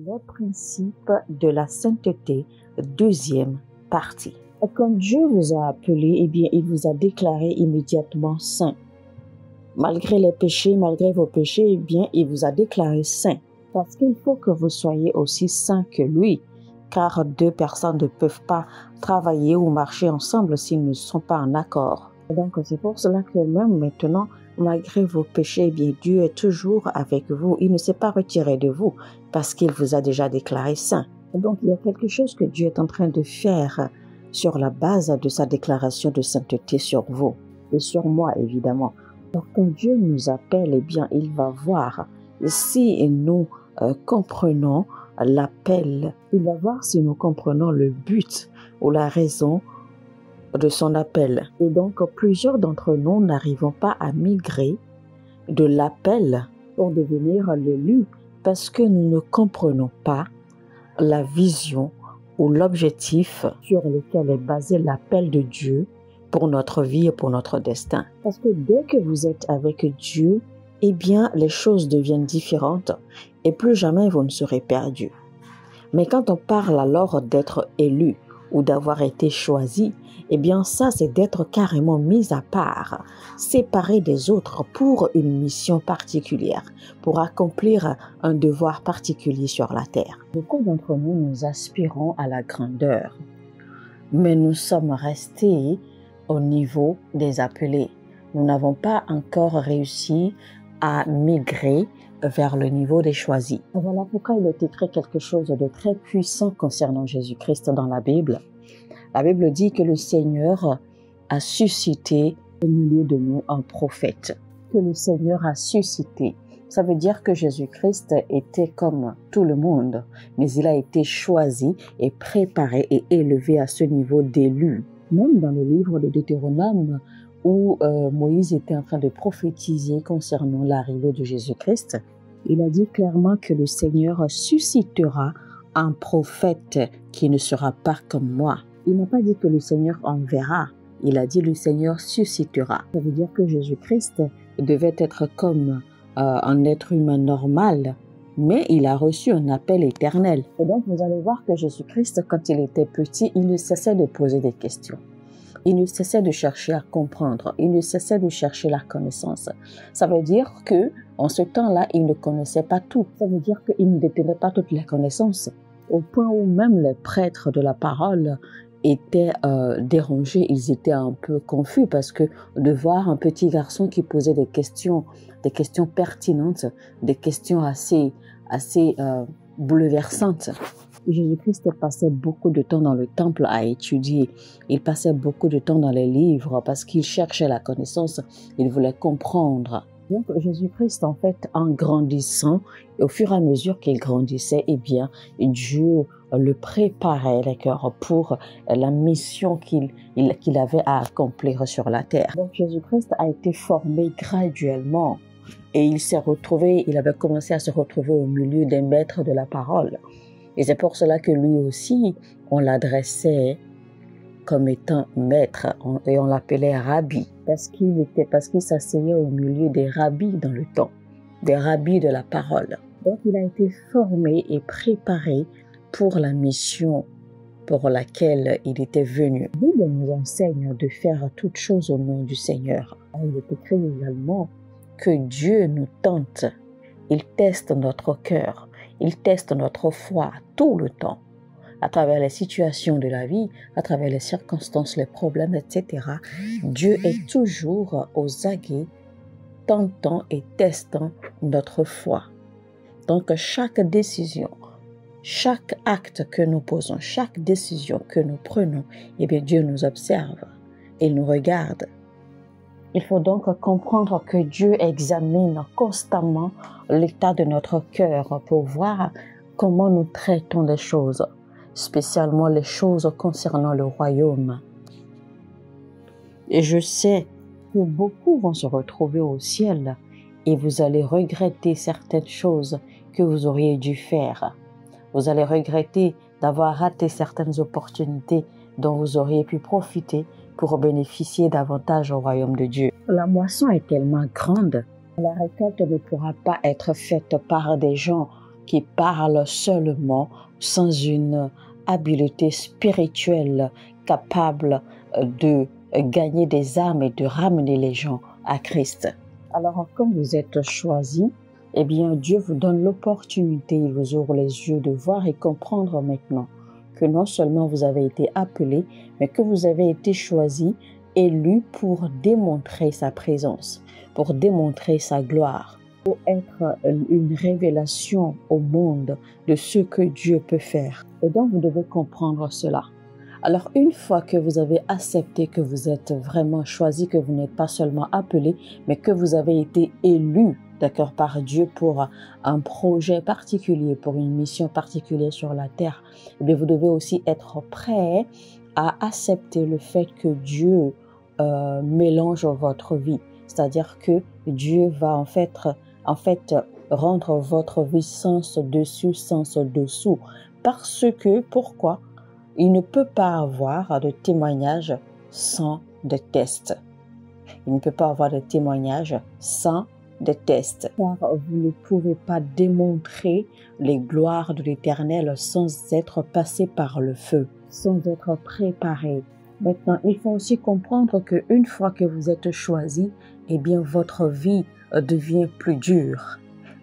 Les principes de la sainteté, deuxième partie. Quand Dieu vous a appelé, il vous a déclaré immédiatement saint. Malgré les péchés, malgré vos péchés, il vous a déclaré saint. Parce qu'il faut que vous soyez aussi saint que lui. Car deux personnes ne peuvent pas travailler ou marcher ensemble s'ils ne sont pas en accord. Donc c'est pour cela que même maintenant, malgré vos péchés, Dieu est toujours avec vous. Il ne s'est pas retiré de vous parce qu'il vous a déjà déclaré saint. Et donc il y a quelque chose que Dieu est en train de faire sur la base de sa déclaration de sainteté sur vous et sur moi évidemment. Donc quand Dieu nous appelle, il va voir si nous comprenons l'appel. Il va voir si nous comprenons le but ou la raison de son appel. Et donc, plusieurs d'entre nous n'arrivons pas à migrer de l'appel pour devenir l'élu parce que nous ne comprenons pas la vision ou l'objectif sur lequel est basé l'appel de Dieu pour notre vie et pour notre destin. Parce que dès que vous êtes avec Dieu, les choses deviennent différentes et plus jamais vous ne serez perdu. Mais quand on parle alors d'être élu ou d'avoir été choisi, ça c'est d'être carrément mis à part, séparé des autres pour une mission particulière, pour accomplir un devoir particulier sur la terre. Beaucoup d'entre nous aspirons à la grandeur, mais nous sommes restés au niveau des appelés. Nous n'avons pas encore réussi à migrer vers le niveau des choisis. Voilà pourquoi il est écrit quelque chose de très puissant concernant Jésus-Christ dans la Bible. La Bible dit que le Seigneur a suscité au milieu de nous un prophète. Que le Seigneur a suscité. Ça veut dire que Jésus-Christ était comme tout le monde, mais il a été choisi et préparé et élevé à ce niveau d'élu. Même dans le livre de Deutéronome, où Moïse était en train de prophétiser concernant l'arrivée de Jésus-Christ, il a dit clairement que le Seigneur suscitera un prophète qui ne sera pas comme moi. Il n'a pas dit que le Seigneur enverra, il a dit le Seigneur suscitera. Ça veut dire que Jésus-Christ devait être comme un être humain normal, mais il a reçu un appel éternel. Et donc vous allez voir que Jésus-Christ, quand il était petit, il ne cessait de poser des questions. Il ne cessait de chercher à comprendre. Il ne cessait de chercher la connaissance. Ça veut dire que en ce temps-là, il ne connaissait pas tout. Ça veut dire qu'il ne détenait pas toutes les connaissances. Au point où même les prêtres de la parole étaient dérangés. Ils étaient un peu confus parce que de voir un petit garçon qui posait des questions pertinentes, des questions assez bouleversantes. Jésus-Christ passait beaucoup de temps dans le temple à étudier. Il passait beaucoup de temps dans les livres parce qu'il cherchait la connaissance. Il voulait comprendre. Donc Jésus-Christ, en fait, en grandissant, et au fur et à mesure qu'il grandissait, Dieu le préparait les cœurs pour la mission qu'il avait à accomplir sur la terre. Donc Jésus-Christ a été formé graduellement et il avait commencé à se retrouver au milieu des maîtres de la parole. Et c'est pour cela que lui aussi, on l'adressait comme étant maître et on l'appelait rabbi. Parce qu'il s'asseyait au milieu des rabbis dans le temps, des rabbis de la parole. Donc il a été formé et préparé pour la mission pour laquelle il était venu. La Bible nous enseigne de faire toutes choses au nom du Seigneur. Il est écrit également que Dieu nous tente, il teste notre cœur. Il teste notre foi tout le temps, à travers les situations de la vie, à travers les circonstances, les problèmes, etc. Dieu est toujours aux aguets, tentant et testant notre foi. Donc chaque décision, chaque acte que nous posons, chaque décision que nous prenons, Dieu nous observe, il nous regarde. Il faut donc comprendre que Dieu examine constamment l'état de notre cœur pour voir comment nous traitons les choses, spécialement les choses concernant le royaume. Et je sais que beaucoup vont se retrouver au ciel et vous allez regretter certaines choses que vous auriez dû faire. Vous allez regretter d'avoir raté certaines opportunités dont vous auriez pu profiter pour bénéficier davantage au royaume de Dieu. La moisson est tellement grande, la récolte ne pourra pas être faite par des gens qui parle seulement sans une habileté spirituelle capable de gagner des âmes et de ramener les gens à Christ. Alors, quand vous êtes choisi, eh bien, Dieu vous donne l'opportunité, il vous ouvre les yeux de voir et comprendre maintenant que non seulement vous avez été appelé, mais que vous avez été choisi, élu pour démontrer sa présence, pour démontrer sa gloire, pour être une révélation au monde de ce que Dieu peut faire. Et donc, vous devez comprendre cela. Alors, une fois que vous avez accepté que vous êtes vraiment choisi, que vous n'êtes pas seulement appelé, mais que vous avez été élu, d'accord, par Dieu pour un projet particulier, pour une mission particulière sur la terre, eh bien, vous devez aussi être prêt à accepter le fait que Dieu mélange votre vie. C'est-à-dire que Dieu va en fait rendre votre vie sens dessus, sens dessous. Parce que, pourquoi? Il ne peut pas avoir de témoignage sans de tests. Il ne peut pas avoir de témoignage sans de tests. Car vous ne pouvez pas démontrer les gloires de l'Éternel sans être passé par le feu, sans être préparé. Maintenant, il faut aussi comprendre qu'une fois que vous êtes choisi, eh bien, votre vie devient plus dure.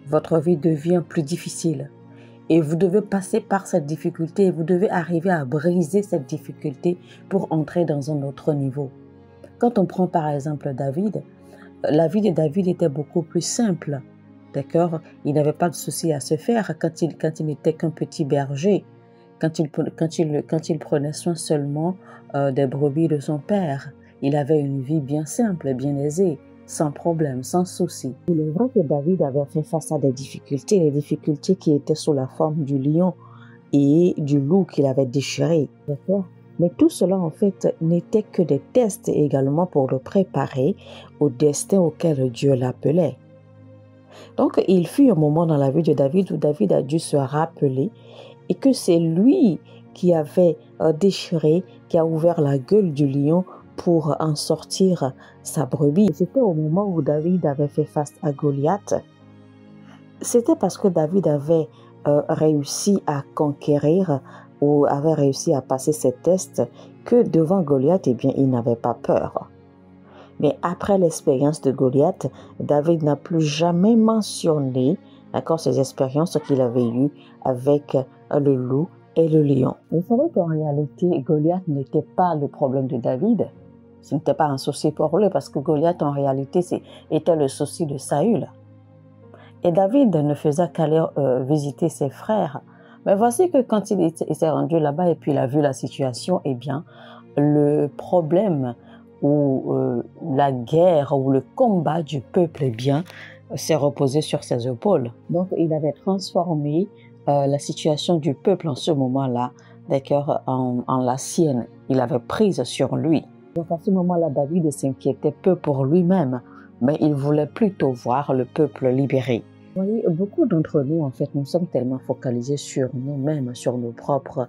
Votre vie devient plus difficile. Et vous devez passer par cette difficulté et vous devez arriver à briser cette difficulté pour entrer dans un autre niveau. Quand on prend par exemple David, la vie de David était beaucoup plus simple. D'accord? Il n'avait pas de souci à se faire quand il n'était qu'un petit berger, quand il prenait soin seulement des brebis de son père. Il avait une vie bien simple, bien aisée, sans problème, sans souci. Il est vrai que David avait fait face à des difficultés qui étaient sous la forme du lion et du loup qu'il avait déchiré. D'accord? Mais tout cela, en fait, n'était que des tests également pour le préparer au destin auquel Dieu l'appelait. Donc, il fut un moment dans la vie de David où David a dû se rappeler et que c'est lui qui avait déchiré, qui a ouvert la gueule du lion pour en sortir sa brebis. C'était au moment où David avait fait face à Goliath. C'était parce que David avait réussi à conquérir ou avait réussi à passer ces tests que devant Goliath, eh bien, il n'avait pas peur. Mais après l'expérience de Goliath, David n'a plus jamais mentionné, d'accord, ces expériences qu'il avait eues avec le loup et le lion. Vous savez qu'en réalité, Goliath n'était pas le problème de David. Ce n'était pas un souci pour lui parce que Goliath, en réalité, était le souci de Saül. Et David ne faisait qu'aller visiter ses frères. Mais voici que quand il s'est rendu là-bas et puis il a vu la situation, eh bien, le problème ou la guerre ou le combat du peuple, eh bien, s'est reposé sur ses épaules. Donc, il avait transformé la situation du peuple en ce moment-là, d'accord, en la sienne. Il avait prise sur lui. Donc, à ce moment-là, David s'inquiétait peu pour lui-même, mais il voulait plutôt voir le peuple libéré. Vous voyez, beaucoup d'entre nous, en fait, nous sommes tellement focalisés sur nous-mêmes, sur nos propres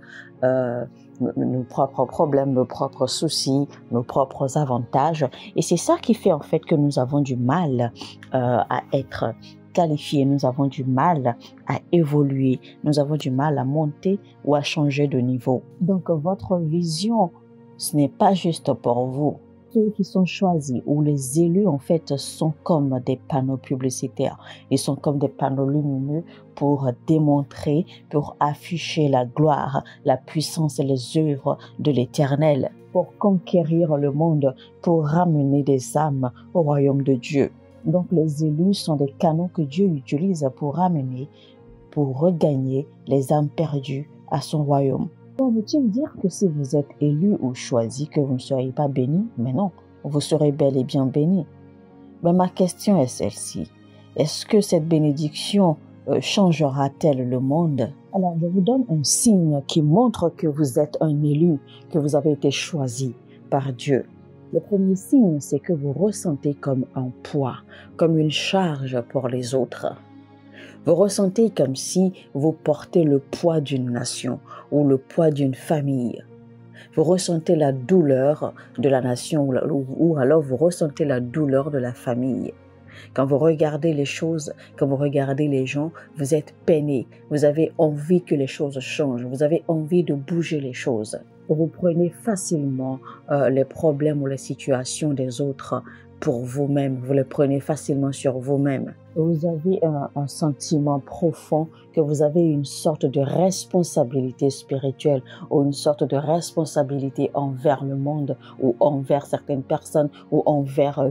problèmes, nos propres soucis, nos propres avantages. Et c'est ça qui fait, en fait, que nous avons du mal à être qualifiés, nous avons du mal à évoluer, nous avons du mal à monter ou à changer de niveau. Donc, votre vision, ce n'est pas juste pour vous. Ceux qui sont choisis ou les élus, en fait, sont comme des panneaux publicitaires. Ils sont comme des panneaux lumineux pour démontrer, pour afficher la gloire, la puissance et les œuvres de l'Éternel, pour conquérir le monde, pour ramener des âmes au royaume de Dieu. Donc, les élus sont des canaux que Dieu utilise pour ramener, pour regagner les âmes perdues à son royaume. Veut-il dire que si vous êtes élu ou choisi, que vous ne serez pas béni? Mais non, vous serez bel et bien béni. Mais ma question est celle-ci. Est-ce que cette bénédiction changera-t-elle le monde? Alors, je vous donne un signe qui montre que vous êtes un élu, que vous avez été choisi par Dieu. Le premier signe, c'est que vous ressentez comme un poids, comme une charge pour les autres. Vous ressentez comme si vous portez le poids d'une nation ou le poids d'une famille. Vous ressentez la douleur de la nation ou alors vous ressentez la douleur de la famille. Quand vous regardez les choses, quand vous regardez les gens, vous êtes peiné. Vous avez envie que les choses changent. Vous avez envie de bouger les choses. Vous prenez facilement les problèmes ou les situations des autres pour vous-même. Vous les prenez facilement sur vous-même. Vous avez un sentiment profond que vous avez une sorte de responsabilité spirituelle ou une sorte de responsabilité envers le monde ou envers certaines personnes ou envers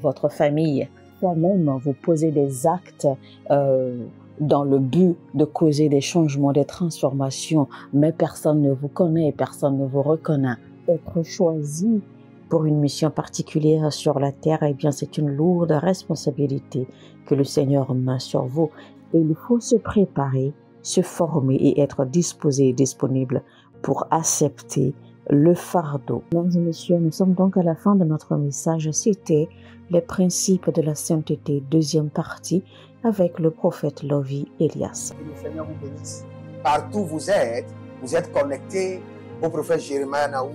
votre famille. Vous-même, vous posez des actes dans le but de causer des changements, des transformations, mais personne ne vous connaît, personne ne vous reconnaît. Être choisi pour une mission particulière sur la terre, eh bien, c'est une lourde responsabilité que le Seigneur met sur vous. Et il faut se préparer, se former et être disposé et disponible pour accepter le fardeau. Mesdames et messieurs, nous sommes donc à la fin de notre message. C'était les principes de la sainteté, deuxième partie, avec le prophète Lovy Elias. Que le Seigneur vous bénisse. Partout où vous êtes connectés au prophète Jérémie Naou,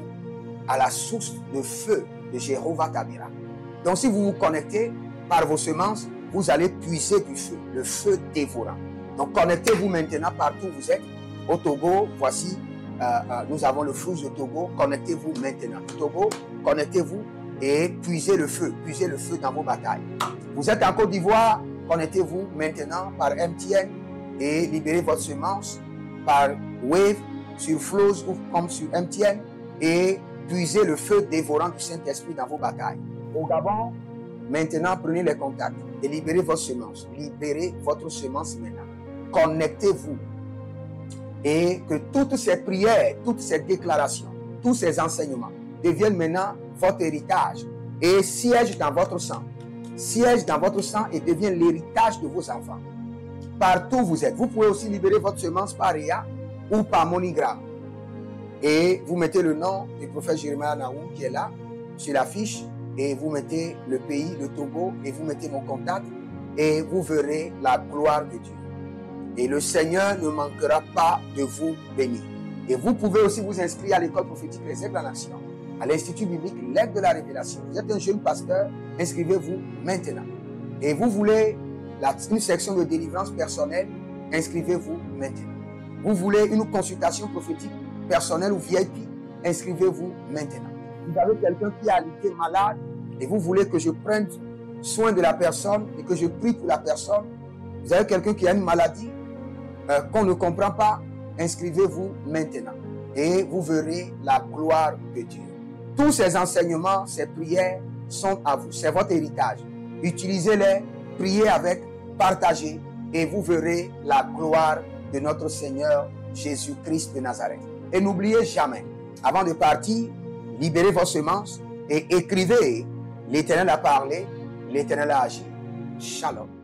à la source de feu de Jéhovah Kabira. Donc si vous vous connectez par vos semences, vous allez puiser du feu, le feu dévorant. Donc connectez-vous maintenant partout où vous êtes. Au Togo, voici, nous avons le flux de Togo. Connectez-vous maintenant. Togo, connectez-vous et puisez le feu dans vos batailles. Vous êtes en Côte d'Ivoire, connectez-vous maintenant par MTN et libérez votre semence par Wave sur Flows ou comme sur MTN et puisez le feu dévorant du Saint-Esprit dans vos batailles. Au Gabon, maintenant prenez les contacts et libérez votre semence. Libérez votre semence maintenant. Connectez-vous et que toutes ces prières, toutes ces déclarations, tous ces enseignements deviennent maintenant votre héritage et siègent dans votre sang. Siège dans votre sang et devient l'héritage de vos enfants. Partout où vous êtes, vous pouvez aussi libérer votre semence par REA ou par MoneyGram. Et vous mettez le nom du prophète Jérémie Naou qui est là, sur la fiche, et vous mettez le pays, le Togo, et vous mettez mon contact, et vous verrez la gloire de Dieu. Et le Seigneur ne manquera pas de vous bénir. Et vous pouvez aussi vous inscrire à l'école prophétique Les Aigles en Action, à l'Institut biblique L'Aigle de la Révélation. Vous êtes un jeune pasteur, inscrivez-vous maintenant. Et vous voulez une section de délivrance personnelle, inscrivez-vous maintenant. Vous voulez une consultation prophétique personnelle ou VIP, inscrivez-vous maintenant. Vous avez quelqu'un qui a été malade et vous voulez que je prenne soin de la personne et que je prie pour la personne. Vous avez quelqu'un qui a une maladie qu'on ne comprend pas, inscrivez-vous maintenant et vous verrez la gloire de Dieu. Tous ces enseignements, ces prières sont à vous, c'est votre héritage. Utilisez-les, priez avec, partagez et vous verrez la gloire de notre Seigneur Jésus-Christ de Nazareth. Et n'oubliez jamais, avant de partir, libérez vos semences et écrivez, l'Éternel a parlé, l'Éternel a agi. Shalom.